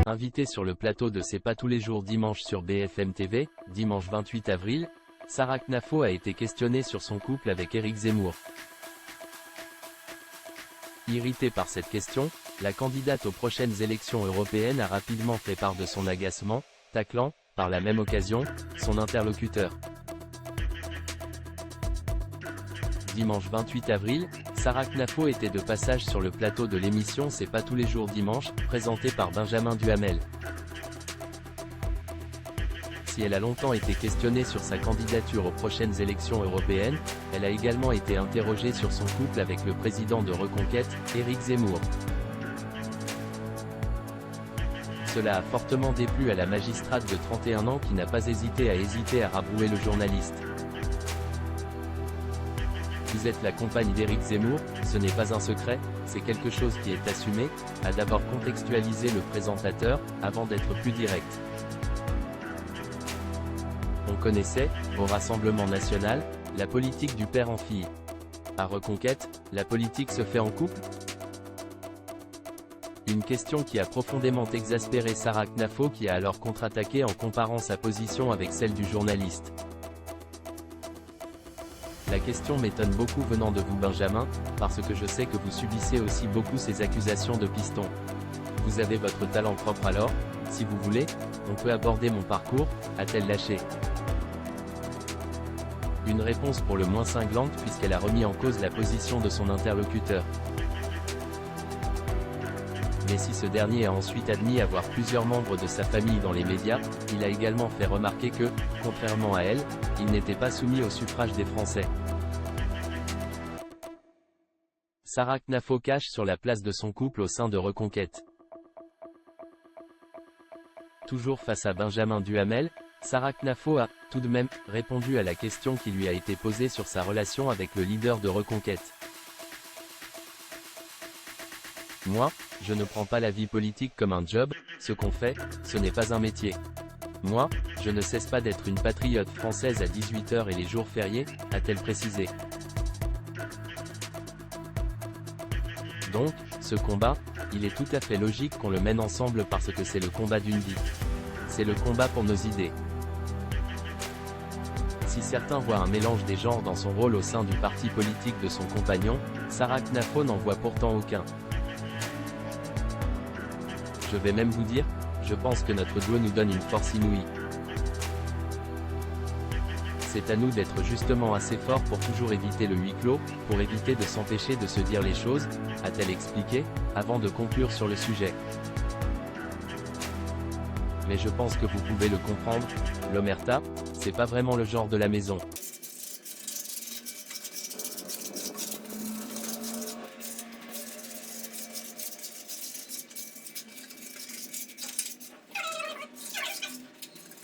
Invitée sur le plateau de C'est pas tous les jours dimanche sur BFM TV, dimanche 28 avril, Sarah Knafo a été questionnée sur son couple avec Éric Zemmour. Irritée par cette question, la candidate aux prochaines élections européennes a rapidement fait part de son agacement, taclant, par la même occasion, son interlocuteur. Dimanche 28 avril, Sarah Knafo était de passage sur le plateau de l'émission C'est pas tous les jours dimanche, présentée par Benjamin Duhamel. Si elle a longtemps été questionnée sur sa candidature aux prochaines élections européennes, elle a également été interrogée sur son couple avec le président de Reconquête, Éric Zemmour. Cela a fortement déplu à la magistrate de 31 ans qui n'a pas hésité à rabrouer le journaliste. Vous êtes la compagne d'Éric Zemmour, ce n'est pas un secret, c'est quelque chose qui est assumé, a d'abord contextualisé le présentateur, avant d'être plus direct. On connaissait, au Rassemblement national, la politique du père en fille. À Reconquête, la politique se fait en couple? Une question qui a profondément exaspéré Sarah Knafo qui a alors contre-attaqué en comparant sa position avec celle du journaliste. La question m'étonne beaucoup venant de vous Benjamin, parce que je sais que vous subissez aussi beaucoup ces accusations de piston. Vous avez votre talent propre alors, si vous voulez, on peut aborder mon parcours, a-t-elle lâché. Une réponse pour le moins cinglante puisqu'elle a remis en cause la position de son interlocuteur. Mais si ce dernier a ensuite admis avoir plusieurs membres de sa famille dans les médias, il a également fait remarquer que, contrairement à elle, il n'était pas soumis au suffrage des Français. Sarah Knafo cache sur la place de son couple au sein de Reconquête. Toujours face à Benjamin Duhamel, Sarah Knafo a, tout de même, répondu à la question qui lui a été posée sur sa relation avec le leader de Reconquête. Moi, je ne prends pas la vie politique comme un job, ce qu'on fait, ce n'est pas un métier. Moi, je ne cesse pas d'être une patriote française à 18h et les jours fériés, a-t-elle précisé. Donc, ce combat, il est tout à fait logique qu'on le mène ensemble parce que c'est le combat d'une vie. C'est le combat pour nos idées. Si certains voient un mélange des genres dans son rôle au sein du parti politique de son compagnon, Sarah Knafo n'en voit pourtant aucun. Je vais même vous dire, je pense que notre duo nous donne une force inouïe. C'est à nous d'être justement assez forts pour toujours éviter le huis clos, pour éviter de s'empêcher de se dire les choses, a-t-elle expliqué, avant de conclure sur le sujet. Mais je pense que vous pouvez le comprendre, l'omerta, c'est pas vraiment le genre de la maison.